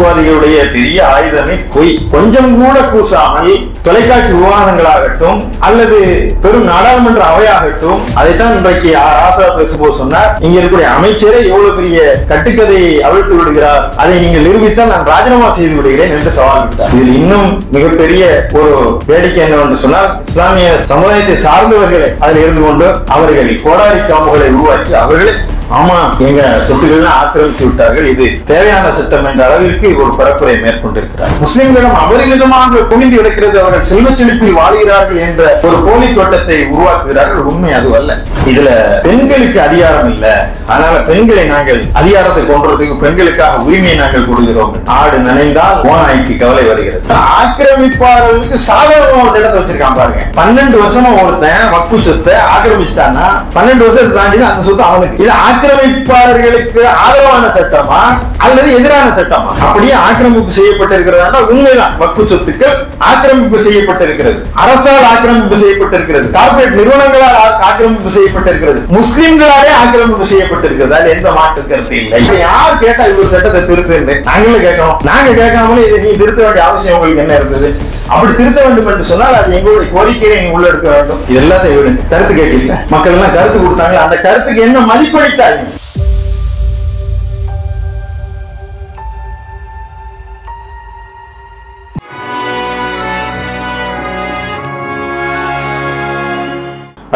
வகுப்புவாதிகளுடைய பெரிய ஆயுதமே பொய். கொஞ்சம் கூட கூசாமல் தொலைக்காட்சி விவாதங்களாகட்டும் அல்லது பெரும் நாடாளுமன்ற அவையாகட்டும், அதைத்தான் இன்றைக்கு ராசா பேசும்போது சொன்னார், இங்க இருக்கக்கூடிய அமைச்சரே எவ்வளவு பெரிய கட்டுக்கதையை அவிழ்த்து விடுகிறார், அதை நீங்கள் நிரூபித்தால் நான் ராஜினாமா செய்து விடுகிறேன் என்று சவால் விட்டார். இதில் இன்னும் மிகப்பெரிய ஒரு வேடிக்கை என்னவென்று சொன்னால், இஸ்லாமிய சமுதாயத்தை சார்ந்தவர்களை அதில் இருந்து கொண்டு அவர்கள் கோடாரி காம்புகளை உருவாக்கி அவர்களே ஆமா எங்க சொத்துக்கள் ஆக்கிரமித்து விட்டார்கள், இது தேவையான சட்டம் என்ற அளவிற்கு ஒரு பரப்புரை மேற்கொண்டிருக்கிறார். முஸ்லிம்களிடம் அபரிமிதமாக குவிந்து கிடக்கிறது, அவர்கள் செல்வ செழிப்பில் வாழ்கிறார்கள் என்ற ஒரு போலி தோட்டத்தை உருவாக்குகிறார்கள். உண்மை அதுவல்ல. இதுல பெண்களுக்கு அதிகாரம் இல்ல, அதனால பெண்களை நாங்கள் அதிகாரத்தை கொண்டுறதுக்கு பெண்களுக்காக உரிமையை நாங்கள் கொடுக்கிறோம். ஆடு நனைந்தால் ஓநாய்க்கு கவலை வருகிறது. ஆக்கிரமிப்பாளர்களுக்கு சாதாரண சட்டத்தை வச்சிருக்கான் பாருங்க. 12 வருஷமா ஒருத்தன் வக்ஃபு சொத்தை ஆக்கிரமிச்சிட்டான்னா 12 வருஷத்தை தாண்டி அந்த சொத்து அவனுக்கு. ஆக்கிரமிப்பாளர்களுக்கு ஆதரவான சட்டமா அல்லது எதிரான சட்டமா? அப்படியே ஆக்கிரமிப்பு செய்யப்பட்டிருக்கிறதா? உண்மைதான். வக்ஃபு சொத்துக்கள் ஆக்கிரமிப்பு செய்யப்பட்டிருக்கிறது, அரசால் ஆக்கிரமிப்பு செய்யப்பட்டிருக்கிறது, கார்ப்பரேட் நிறுவனங்களால் ஆக்கிரமிப்பு செய்யப்பட்டிருக்கிறது, முஸ்லிம்களாலே ஆக்கிரமிப்பு செய்யப்பட்டிருக்கிறது. அது எந்த மாற்று கருத்து இல்லை. யார் கேட்டா இவ்வளவு சட்டத்தை திருத்து? நாங்களும் கேட்கணும். நாங்க கேட்காமலே இதை நீ திருத்த வேண்டிய அவசியம் உங்களுக்கு என்ன இருந்தது? அப்படி திருத்த வேண்டும் என்று சொன்னால் அது எங்களுடைய கோரிக்கையை நீங்க உள்ள எடுக்க வேண்டும். இது எல்லாத்தையும் விடுங்க. கருத்து கேட்டீங்க, மக்கள் எல்லாம் கருத்து கொடுத்தாங்க, அந்த கருத்துக்கு என்ன மதிப்பளித்தாங்க?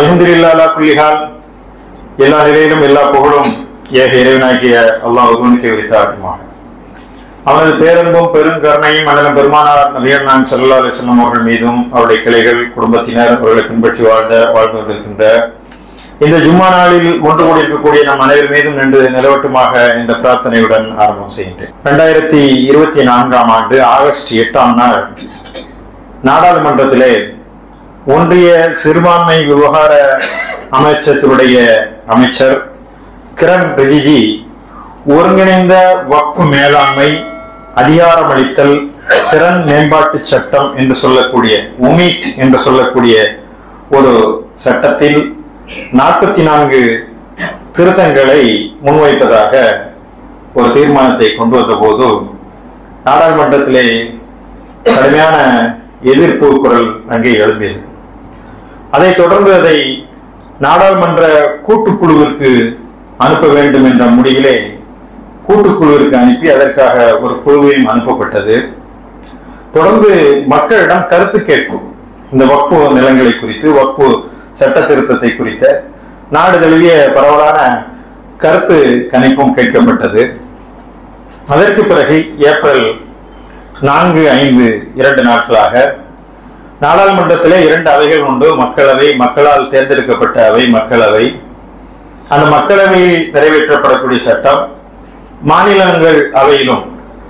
அல்ஹம்துலில்லாஹ் அலா குல்லி ஹால். எல்லா நிலையிலும் எல்லா புகழும் ஏக இறைவனாகிய அல்லாஹ் ஒருவனுக்கே உரித்தாகுமா. அவனது பேரன்பும் பெருங்கருணையும் மன்னன் பெருமானார் நபிகள் நாயகம் ஸல்லல்லாஹு அலைஹி வஸல்லம் அவர்கள் மீதும் அவருடைய கிளைகள் குடும்பத்தினர் அவர்களை பின்பற்றி வாழ்ந்து கொண்டிருக்கின்ற இந்த ஜும்மா நாளில் ஒன்று கூடியிருக்கக்கூடிய நம் அனைவர் மீதும் நின்று நிலவட்டுமாக இந்த பிரார்த்தனையுடன் ஆரம்பம் செய்கின்றேன். 2024ஆம் ஆண்டு ஆகஸ்ட் 8ஆம் நாள் நாடாளுமன்றத்திலே ஒன்றிய சிறுபான்மை விவகார அமைச்சகத்தினுடைய அமைச்சர் கிரண் ரிஜிஜு ஒருங்கிணைந்த வக்ஃபு மேலாண்மை அதிகாரமளித்தல் திறன் மேம்பாட்டு சட்டம் என்று சொல்லக்கூடிய உமீட் என்று சொல்லக்கூடிய ஒரு சட்டத்தில் 44 திருத்தங்களை முன்வைப்பதாக ஒரு தீர்மானத்தை கொண்டு வந்த போது நாடாளுமன்றத்திலே கடுமையான எதிர்ப்பு குரல் அங்கே எழும்பியது. அதைத் தொடர்ந்து அதை நாடாளுமன்ற கூட்டுக்குழுவிற்கு அனுப்ப வேண்டும் என்ற முடிவிலே கூட்டுக்குழுவிற்கு அனுப்பி அதற்காக ஒரு குழுவையும் அனுப்பப்பட்டது. தொடர்ந்து மக்களிடம் கருத்து கேட்பு, இந்த வக்ஃபு நிலங்களை குறித்து, வக்ஃபு சட்ட திருத்தத்தை குறித்த நாடு தழுவிய பரவலான கருத்து கணிப்பும் கேட்கப்பட்டது. அதற்கு பிறகு ஏப்ரல் 4, 5 2 நாட்களாக நாடாளுமன்றத்திலே 2 அவைகள் உண்டு. மக்களவை, மக்களால் தேர்ந்தெடுக்கப்பட்ட அவை மக்களவை. அந்த மக்களவையில் நிறைவேற்றப்படக்கூடிய சட்டம் மாநிலங்கள் அவையிலும்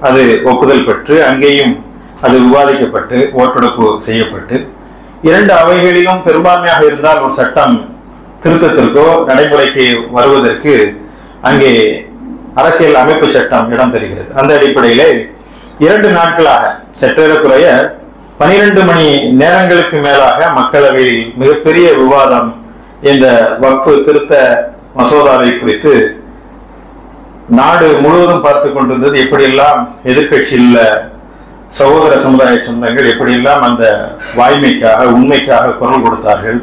அது ஒப்புதல் பெற்று அங்கேயும் அது விவாதிக்கப்பட்டு ஓட்டெடுப்பு செய்யப்பட்டு 2 அவைகளிலும் பெரும்பான்மையாக இருந்தால் ஒரு சட்டம் திருத்தத்திற்கோ நடைமுறைக்கு வருவதற்கு அங்கே அரசியல் அமைப்பு சட்டம் இடம்பெறுகிறது. அந்த அடிப்படையிலே 2 நாட்களாக சற்றேறக்குறைய 12 மணி நேரங்களுக்கு மேலாக மக்களவையில் மிகப்பெரிய விவாதம் இந்த வக்ஃபு திருத்த மசோதாவை குறித்து நாடு முழுவதும் பார்த்து கொண்டிருந்தது. எப்படியெல்லாம் எதிர்கட்சியில் உள்ள சகோதர சமுதாய சொந்தங்கள் எப்படியெல்லாம் அந்த வாய்மைக்காக உண்மைக்காக குரல் கொடுத்தார்கள்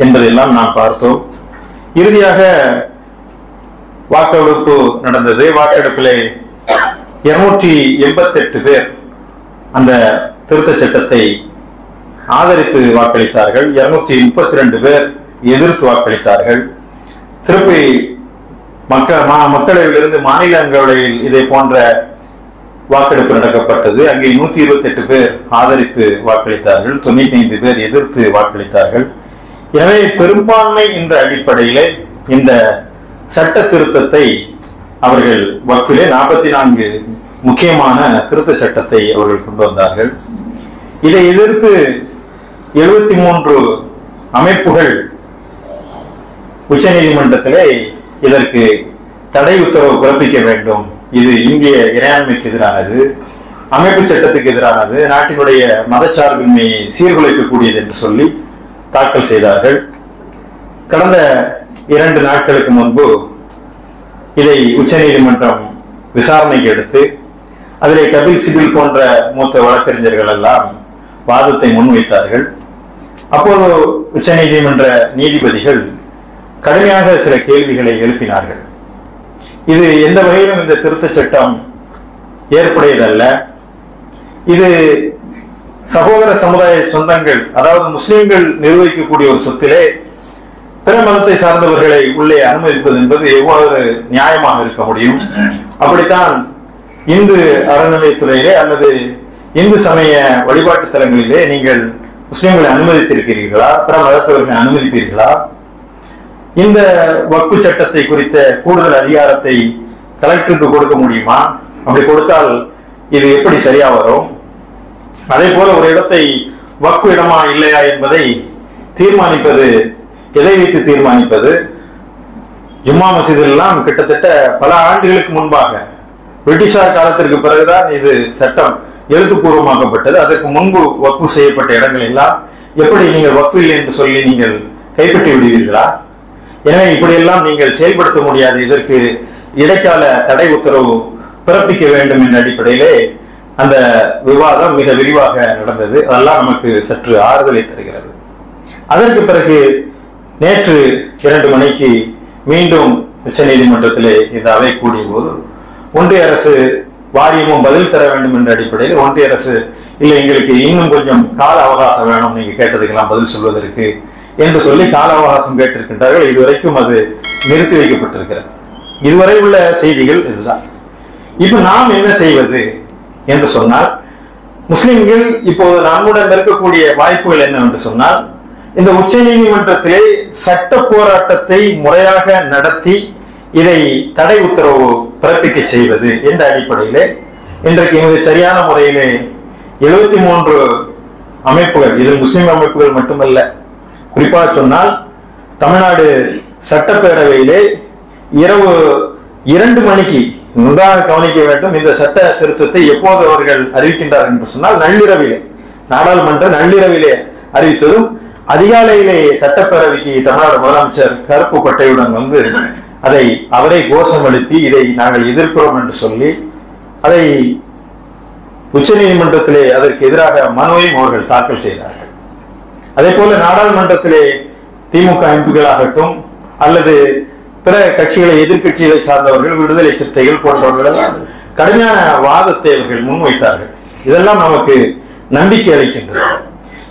என்பதையெல்லாம் நாம் பார்த்தோம். இறுதியாக வாக்கெடுப்பு நடந்தது. வாக்கெடுப்பிலே 288 பேர் அந்த திருத்த சட்டத்தை ஆதரித்து வாக்களித்தார்கள். 232 பேர் எதிர்த்து வாக்களித்தார்கள். திருப்பி மக்களவையிலிருந்து மாநிலங்களவையில் இதை போன்ற வாக்கெடுப்பு நடக்கப்பட்டது. அங்கே 128 பேர் ஆதரித்து வாக்களித்தார்கள், 95 பேர் எதிர்த்து வாக்களித்தார்கள். எனவே பெரும்பான்மை என்ற அடிப்படையிலே இந்த சட்ட திருத்தத்தை அவர்கள் வக்ஃபிலே 44 முக்கியமான திருத்த சட்டத்தை அவர்கள் கொண்டு வந்தார்கள். இதை எதிர்த்து 73 அமைப்புகள் உச்ச நீதிமன்றத்திலே இதற்கு தடை உத்தரவு பிறப்பிக்க வேண்டும், இது இந்திய இறையாண்மைக்கு எதிரானது, அமைப்பு சட்டத்துக்கு எதிரானது, நாட்டினுடைய மதச்சார்பின்மையை சீர்குலைக்கக்கூடியது என்று சொல்லி தாக்கல் செய்தார்கள். கடந்த 2 நாட்களுக்கு முன்பு இதை உச்ச நீதிமன்றம் விசாரணைக்கு எடுத்து அதிலே கபில் சிபில் போன்ற மூத்த வழக்கறிஞர்கள் எல்லாம் வாதத்தை முன்வைத்தார்கள். அப்போது உச்ச நீதிமன்ற நீதிபதிகள் கடுமையாக சில கேள்விகளை எழுப்பினார்கள். இது எந்த வகையிலும் இந்த திருத்த சட்டம் ஏற்புடையதல்ல. இது சகோதர சமுதாய சொந்தங்கள், அதாவது முஸ்லிம்கள் நிர்வகிக்கக்கூடிய ஒரு சொத்திலே பிற மதத்தை சார்ந்தவர்களை உள்ளே அனுமதிப்பது என்பது எவ்வாறு நியாயமாக இருக்க முடியும்? அப்படித்தான் இந்து அறநிலையத்துறையிலே அல்லது இந்து சமய வழிபாட்டு தலங்களிலே நீங்கள் முஸ்லிம்களை அனுமதித்திருக்கிறீர்களா? பிற மதத்தவர்களை அனுமதிப்பீர்களா? இந்த வக்ஃபு சட்டத்தை குறித்த கூடுதல் அதிகாரத்தை கலெக்டருக்கு கொடுக்க முடியுமா? அப்படி கொடுத்தால் இது எப்படி சரியா வரும்? அதே போல ஒரு இடத்தை வக்ஃபு இடமா இல்லையா என்பதை தீர்மானிப்பது எதை வைத்து தீர்மானிப்பது? ஜும்மா மசீதெல்லாம் கிட்டத்தட்ட பல ஆண்டுகளுக்கு முன்பாக பிரிட்டிஷார் காலத்திற்கு பிறகுதான் இது சட்டம் எழுத்துப்பூர்வமாக்கப்பட்டது. அதற்கு முன்பு வக்ஃபு செய்யப்பட்ட இடங்கள் எல்லாம் எப்படி நீங்கள் வக்ஃபு இல்லை என்று சொல்லி நீங்கள் கைப்பற்றி விடுவீர்களா? எனவே இப்படியெல்லாம் நீங்கள் செயல்படுத்த முடியாது. இதற்கு இடைக்கால தடை உத்தரவு பிறப்பிக்க வேண்டும் என்ற அடிப்படையிலே அந்த விவாதம் மிக விரிவாக நடந்தது. அதெல்லாம் நமக்கு சற்று ஆறுதலை தருகிறது. அதற்கு பிறகு நேற்று 2 மணிக்கு மீண்டும் உச்ச நீதிமன்றத்திலே இந்த அவை கூடிய போது ஒன்றிய அரசு வாரியமும் பதில் தர வேண்டும் என்ற அடிப்படையில் ஒன்றிய அரசு இல்லை, எங்களுக்கு இன்னும் கொஞ்சம் கால அவகாசம் வேணும் நீங்க கேட்டதுக்கெல்லாம் பதில் சொல்வதற்கு என்று சொல்லி கால அவகாசம் கேட்டிருக்கின்றார்கள். இதுவரைக்கும் அது நிறுத்தி வைக்கப்பட்டிருக்கிறது. இதுவரை உள்ள செய்திகள் இதுதான். இப்ப நாம் என்ன செய்வது என்று சொன்னால், முஸ்லிம்கள் இப்போது நம்முடன் இருக்கக்கூடிய வாய்ப்புகள் என்னவென்று சொன்னால், இந்த உச்ச நீதிமன்றத்திலே சட்ட போராட்டத்தை முறையாக நடத்தி இதை தடை உத்தரவு பிறப்பிக்க செய்வது என்ற அடிப்படையிலே இன்றைக்கு மிக சரியான முறையிலே 73 அமைப்புகள், இது முஸ்லிம் அமைப்புகள் மட்டுமல்ல, குறிப்பாக சொன்னால் தமிழ்நாடு சட்டப்பேரவையிலே இரவு 2 மணிக்கு நன்றாக கவனிக்க வேண்டும். இந்த சட்ட திருத்தத்தை எப்போது அவர்கள் அறிவிக்கின்றார் என்று சொன்னால் நள்ளிரவிலே, நாடாளுமன்ற நள்ளிரவிலே அறிவித்ததும் அதிகாலையிலே சட்டப்பேரவைக்கு தமிழ்நாடு முதலமைச்சர் கருப்பு பட்டையுடன் வந்து அதை அவரை கோஷம் எழுப்பி இதை நாங்கள் எதிர்க்கிறோம் என்று சொல்லி அதை உச்ச நீதிமன்றத்திலே அதற்கு எதிராக மனுவையும் அவர்கள் தாக்கல் செய்தார்கள். அதே போல நாடாளுமன்றத்திலே திமுக எம்பிக்களாகட்டும் அல்லது பிற கட்சிகளை எதிர்கட்சிகளை சார்ந்தவர்கள், விடுதலை சிறுத்தைகள் போன்றவர்கள் கடுமையான வாதத்தை அவர்கள் முன்வைத்தார்கள். இதெல்லாம் நமக்கு நம்பிக்கை அளிக்கின்றது.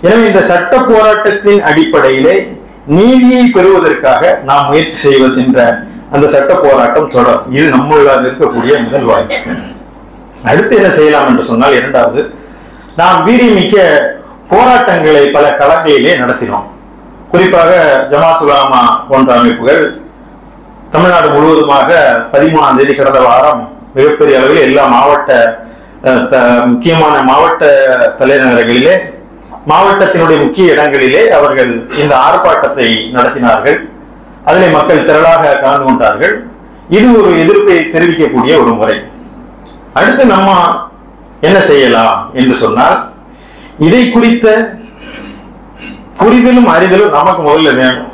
எனவே இந்த சட்ட போராட்டத்தின் அடிப்படையிலே நீதியை பெறுவதற்காக நாம் முயற்சி செய்வது என்ற அந்த சட்ட போராட்டம் தொடரும். இது நம்மளால் இருக்கக்கூடிய முதல் வாய்ப்பு. அடுத்து என்ன செய்யலாம் என்று சொன்னால், இரண்டாவது, நாம் வீரியமிக்க போராட்டங்களை பல களங்களிலே நடத்தினோம். குறிப்பாக ஜமாத் உலமா போன்ற அமைப்புகள் தமிழ்நாடு முழுவதுமாக 13ஆம் தேதி கடந்த வாரம் மிகப்பெரிய அளவில் எல்லா முக்கியமான மாவட்ட தலைநகரங்களிலே, மாவட்டத்தினுடைய முக்கிய இடங்களிலே அவர்கள் இந்த ஆர்ப்பாட்டத்தை நடத்தினார்கள். அதிலே மக்கள் திரளாக கலந்து கொண்டார்கள். இது ஒரு எதிர்ப்பை தெரிவிக்கக்கூடிய ஒரு முறை. அடுத்து நம்ம என்ன செய்யலாம் என்று சொன்னால், இதை குறித்த புரிதலும் அறிதலும் நமக்கு முதல்ல வேணும்.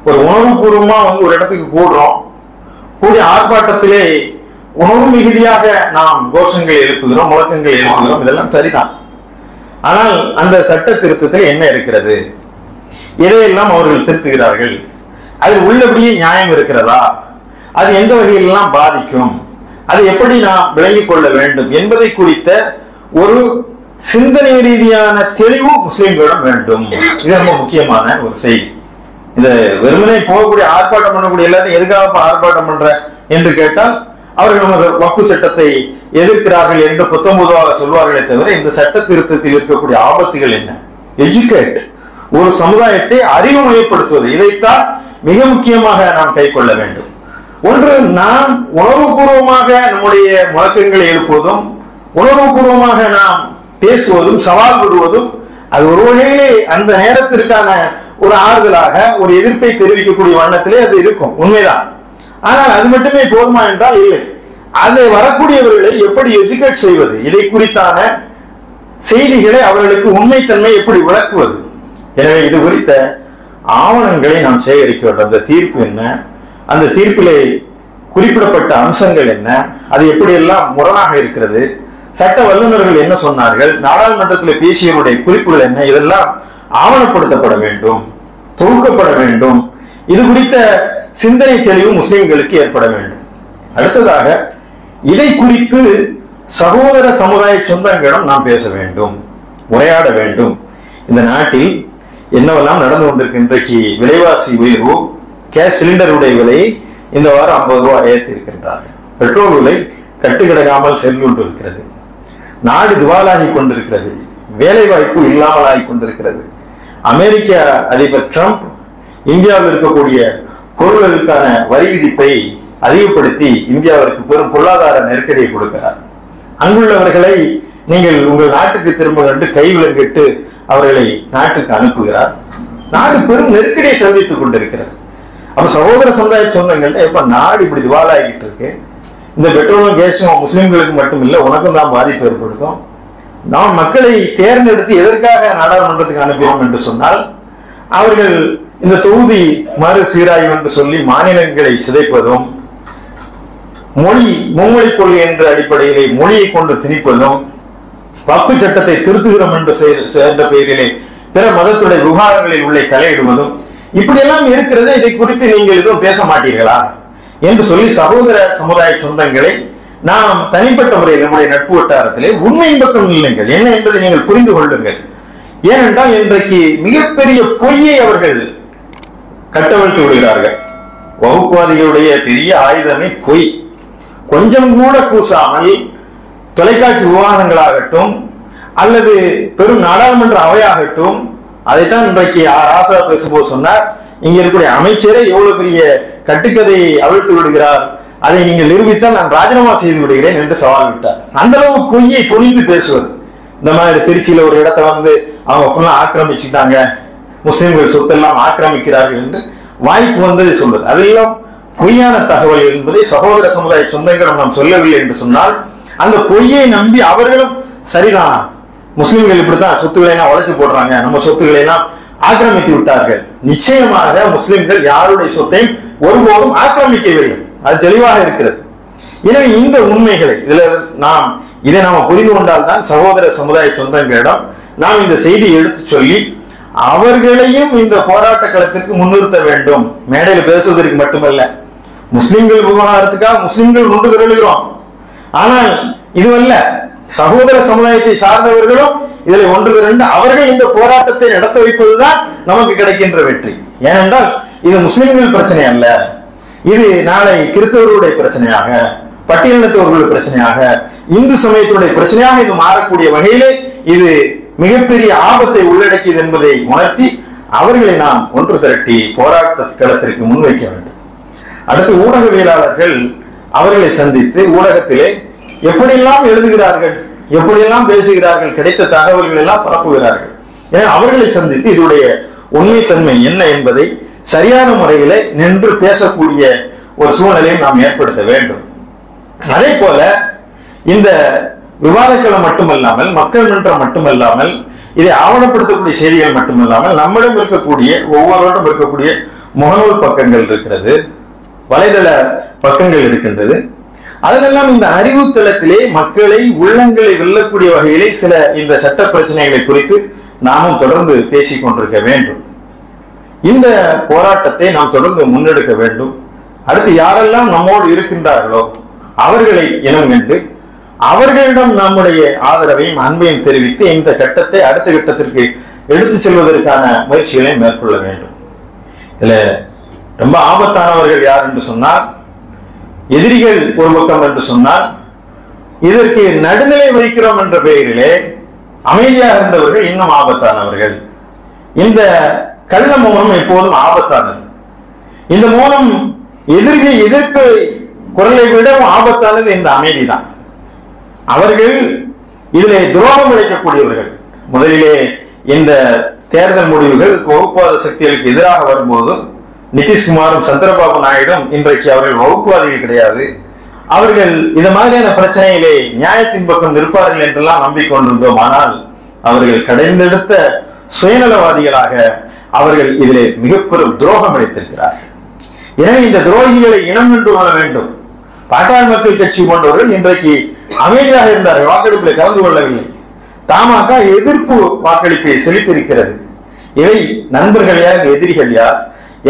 ஒரு உணர்வுபூர்வமா ஒரு இடத்துக்கு கூடுறோம், கூடிய ஆர்ப்பாட்டத்திலே உணர்வு மிகுதியாக நாம் கோஷங்கள் எழுப்புகிறோம், முழக்கங்கள் எழுப்புகிறோம், இதெல்லாம் சரிதான். ஆனால் அந்த சட்ட திருத்தத்தில் என்ன இருக்கிறது, எதையெல்லாம் அவர்கள் திருத்துகிறார்கள், அதில் உள்ளபடியே நியாயம் இருக்கிறதா, அது எந்த வகையிலெல்லாம் பாதிக்கும், அதை எப்படி நாம் விளங்கிக் கொள்ள வேண்டும் என்பதை குறித்த ஒரு சிந்தனை ரீதியான தெளிவு முஸ்லிம்களிடம் வேண்டும். இது ரொம்ப முக்கியமான ஒரு செய்தி. இந்த வெறுமனை போகக்கூடிய ஆர்ப்பாட்டம் பண்ணக்கூடிய எல்லாரும் எதுக்காக ஆர்ப்பாட்டம் பண்ற என்று கேட்டால் அவர்கள் நமது வக்ஃபு சட்டத்தை எதிர்க்கிறார்கள் என்று 19ஆக சொல்வார்களே தவிர இந்த சட்ட திருத்தத்தில் இருக்கக்கூடிய ஆபத்துகள் என்ன? எஜுகேட், ஒரு சமுதாயத்தை அறிவுமயப்படுத்துவது, இதைத்தான் மிக முக்கியமாக நாம் கை கொள்ள வேண்டும். ஒன்று, நாம் உணர்வுபூர்வமாக நம்முடைய முழக்கங்களை எழுப்புவதும் உணர்வுபூர்வமாக நாம் பேசுவதும் சவால் விடுவதும் அது ஒரு வகையிலே அந்த நேரத்திற்கான ஒரு ஆறுதலாக ஒரு எதிர்ப்பை தெரிவிக்கக்கூடிய வண்ணத்திலே அது இருக்கும், உண்மைதான். ஆனால் அது மட்டுமே போதுமா என்றால் இல்லை. அதை வரக்கூடியவர்களை எப்படி எஜுகேட் செய்வது, இதை குறித்தான செய்திகளை அவர்களுக்கு உண்மைத்தன்மை எப்படி விளக்குவது. எனவே இது குறித்த ஆவணங்களை நாம் சேகரிக்க வேண்டும். அந்த தீர்ப்பு என்ன, அந்த தீர்ப்பிலே குறிப்பிடப்பட்ட அம்சங்கள் என்ன, அது எப்படியெல்லாம் முரணாக இருக்கிறது, சட்ட வல்லுநர்கள் என்ன சொன்னார்கள், நாடாளுமன்றத்தில் பேசியவருடைய குறிப்புகள் என்ன, இதெல்லாம் ஆவணப்படுத்தப்பட வேண்டும், தொகுக்கப்பட வேண்டும். இது குறித்த சிந்தனை தெளிவு முஸ்லிம்களுக்கு ஏற்பட வேண்டும். அடுத்ததாக இதை குறித்து சகோதர சமுதாய சொந்தங்களிடம் நாம் பேச வேண்டும், உரையாட வேண்டும். இந்த நாட்டில் என்னவெல்லாம் நடந்து கொண்டிருக்கு? இன்றைக்கு விலைவாசி உயர்வு, கேஸ் சிலிண்டருடைய விலையை இந்த வாரம் 50 ரூபாய் ஏற்றி இருக்கின்றார்கள். பெட்ரோல் விலை கட்டுக்கிடக்காமல் சென்று கொண்டிருக்கிறது. நாடு திவாலாகி கொண்டிருக்கிறது. வேலை வாய்ப்பு இல்லாமல் ஆகி கொண்டிருக்கிறது. அமெரிக்க அதிபர் ட்ரம்ப் இந்தியாவில் இருக்கக்கூடிய பொருட்களுக்கான வரி விதிப்பை அதிகப்படுத்தி இந்தியாவிற்கு பெரும் பொருளாதார நெருக்கடியை கொடுக்கிறார். அங்குள்ளவர்களை நீங்கள் உங்கள் நாட்டுக்கு திரும்ப கண்டு கைவிலங்கிட்டு அவர்களை நாட்டுக்கு அனுப்புகிறார். நாடு பெரும் நெருக்கடியை சந்தித்துக் கொண்டிருக்கிறது. அப்ப சகோதர சமுதாய சொந்தங்கள்ட்ட எப்ப நாடு இப்படி திவாலாகிட்டு இருக்கு, இந்த பெட்ரோலும் கேஸும் முஸ்லிம்களுக்கு மட்டும் இல்லை, உனக்கும் தான் பாதிப்பு ஏற்படுத்தும். நாம் மக்களை தேர்ந்தெடுத்து எதற்காக நாடாளுமன்றத்துக்கு அனுப்பினோம் என்று சொன்னால், அவர்கள் இந்த தொகுதி மறு சீராய்வு என்று சொல்லி மாநிலங்களை சிதைப்பதும், மும்மொழி கொள்கை என்ற அடிப்படையிலே மொழியை கொண்டு திணிப்பதும், வக்ஃபு சட்டத்தை திருத்துகிறோம் என்ற பெயரிலே பிற மதத்துடைய விவகாரங்களில் உள்ள தலையிடுவதும் இப்படியெல்லாம் இருக்கிறது. இதை குறித்து நீங்கள் எதுவும் பேச மாட்டீர்களா என்று சொல்லி சகோதர சமுதாய சொந்தங்களை நாம் தனிப்பட்ட முறையில் நம்முடைய நட்பு வட்டாரத்திலே உண்மையின் பக்கம் இல்லைங்கள் என்ன என்பதை நீங்கள் புரிந்து கொள்ளுங்கள். ஏனென்றால் இன்றைக்கு மிகப்பெரிய பொய்யை அவர்கள் கட்டவிழ்த்து விடுகிறார்கள். வகுப்புவாதிகளுடைய பெரிய ஆயுதமே பொய். கொஞ்சம் கூட கூசாமல் தொலைக்காட்சி விவாதங்களாகட்டும் அல்லது பெரும் நாடாளுமன்ற அவையாகட்டும், அதைத்தான் இன்றைக்கு ராசா பேசும்போது சொன்னார், இங்க இருக்கக்கூடிய அமைச்சரே எவ்வளவு பெரிய கட்டுக்கதையை அவிழ்த்து விடுகிறார், அதை நீங்கள் நிரூபித்தால் நான் ராஜினாமா செய்து விடுகிறேன் என்று சவால் விட்டார். அந்த அளவு பொய்யை துணிந்து பேசுவது. இந்த மாதிரி திருச்சியில ஒரு இடத்தை அவங்க ஃபுல்லா ஆக்கிரமிச்சுட்டாங்க, முஸ்லிம்கள் சொத்தெல்லாம் ஆக்கிரமிக்கிறார்கள் என்று வாய்ப்பு வந்ததை சொல்வது, அதெல்லாம் பொய்யான தகவல் என்பதை சகோதர சமுதாய சொந்தங்களிடம் நாம் சொல்லவில்லை என்று சொன்னால், அந்த பொய்யை நம்பி அவர்களும் சரிதான், முஸ்லிம்கள் இப்படித்தான் சொத்துக்களை எல்லாம் உழைச்சு போடுறாங்க, நம்ம சொத்துக்களை எல்லாம் ஆக்கிரமித்து விட்டார்கள். நிச்சயமாக முஸ்லிம்கள் யாருடைய சொத்தையும் ஒருபோதும் ஆக்கிரமிக்கவில்லை, அது தெளிவாக இருக்கிறது. எனவே இந்த உண்மைகளை இதை நாம புரிந்து கொண்டால்தான் சகோதர சமுதாய சொந்தங்களிடம் நாம் இந்த செய்தியை எடுத்து சொல்லி அவர்களையும் இந்த போராட்ட களத்திற்கு முன்னிறுத்த வேண்டும். மேடையில் பேசுவதற்கு மட்டுமல்ல, முஸ்லிம்கள் விவகாரத்துக்காக முஸ்லிம்கள் ஒன்று திரளுகிறோம். ஆனால் இதுவல்ல, சகோதர சமுதாயத்தை சார்ந்தவர்களும் இதில் ஒன்று திரண்டு அவர்கள் இந்த போராட்டத்தை நடத்த வைப்பதுதான் நமக்கு கிடைக்கின்ற வெற்றி. ஏனென்றால் இது முஸ்லிம்கள் பிரச்சனை அல்ல, இது நாளை கிறிஸ்தவர்களுடைய பிரச்சனையாக, பட்டியலினத்தவர்களுடைய பிரச்சனையாக, இந்து சமயத்துடைய பிரச்சனையாக இது மாறக்கூடிய வகையிலே இது மிகப்பெரிய ஆபத்தை உள்ளடக்கியது என்பதை உணர்த்தி அவர்களை நாம் ஒன்று திரட்டி போராட்ட களத்திற்கு முன்வைக்க வேண்டும். அடுத்து ஊடகவியலாளர்கள் அவர்களை சந்தித்து ஊடகத்திலே எப்படியெல்லாம் எழுதுகிறார்கள், எப்படியெல்லாம் பேசுகிறார்கள், கிடைத்த தகவல்கள் எல்லாம் பரப்புகிறார்கள். ஏன்னா அவர்களை சந்தித்து இதனுடைய உண்மைத்தன்மை என்ன என்பதை சரியான முறையில நின்று பேசக்கூடிய ஒரு சூழ்நிலையை நாம் ஏற்படுத்த வேண்டும். அதே போல இந்த விவாதக்களம் மட்டுமல்லாமல், மக்கள் மன்றம் மட்டுமல்லாமல், இதை ஆவணப்படுத்தக்கூடிய செய்திகள் மட்டுமல்லாமல், நம்மிடம் இருக்கக்கூடிய ஒவ்வொருவரும் இருக்கக்கூடிய முகநூல் பக்கங்கள் இருக்கிறது, வலைதள பக்கங்கள் இருக்கின்றது. அதெல்லாம் இந்த அறிவு தளத்திலே மக்களை உள்ளங்களை வெல்லக்கூடிய வகையிலே சில இந்த சட்ட பிரச்சனைகளை குறித்து நாமும் தொடர்ந்து பேசிக் கொண்டிருக்க வேண்டும். இந்த போராட்டத்தை நாம் தொடர்ந்து முன்னெடுக்க வேண்டும். அடுத்து யாரெல்லாம் நம்மோடு இருக்கின்றார்களோ அவர்களை இனம் கண்டு அவர்களிடம் நம்முடைய ஆதரவையும் அன்பையும் தெரிவித்து இந்த கட்டத்தை அடுத்த கட்டத்திற்கு எடுத்து செல்வதற்கான முயற்சிகளை மேற்கொள்ள வேண்டும். இதுல ரொம்ப ஆபத்தானவர்கள் யார் என்று சொன்னால், எதிரிகள் ஒரு பக்கம் என்று சொன்னால், இதற்கு நடுநிலை வைக்கிறோம் என்ற பெயரிலே அமைதியாக இருந்தவர்கள் இன்னும் ஆபத்தானவர்கள். இந்த கள்ள மௌனம் எப்போதும் ஆபத்தானது. இந்த மௌனம் எதிர்ப்பு குரலை விட ஆபத்தானது இந்த அமைதிதான். அவர்கள் இதிலே துரோகம் இழைக்கக்கூடியவர்கள். முதலிலே இந்த தேர்தல் முடிவுகள் வகுப்புவாத சக்திகளுக்கு எதிராக வரும்போது நிதிஷ்குமாரும் சந்திரபாபு நாயுடும் இன்றைக்கு அவர்கள் வகுப்புவாதிகள் கிடையாது, அவர்கள் இந்த மாதிரியான பிரச்சனையிலே நியாயத்தின் பக்கம் நிற்பார்கள் என்றெல்லாம் நம்பிக்கொண்டிருந்தோம். ஆனால் அவர்கள் கடைந்தெடுத்த சுயநலவாதிகளாக அவர்கள் இதிலே மிக பெரும் துரோகம் இழைத்திருக்கிறார்கள். எனவே இந்த துரோகிகளை இனம் கண்டு கொள்ள வேண்டும். பாட்டாளி மக்கள் கட்சி போன்றவர்கள் இன்றைக்கு அமைதியாக இருந்தார்கள், வாக்கெடுப்பில் கலந்து கொள்ளவில்லை. தமாக எதிர்ப்பு வாக்களிப்பை செலுத்தியிருக்கிறது. இவை நண்பர்கள் யார், எதிரிகள் யார்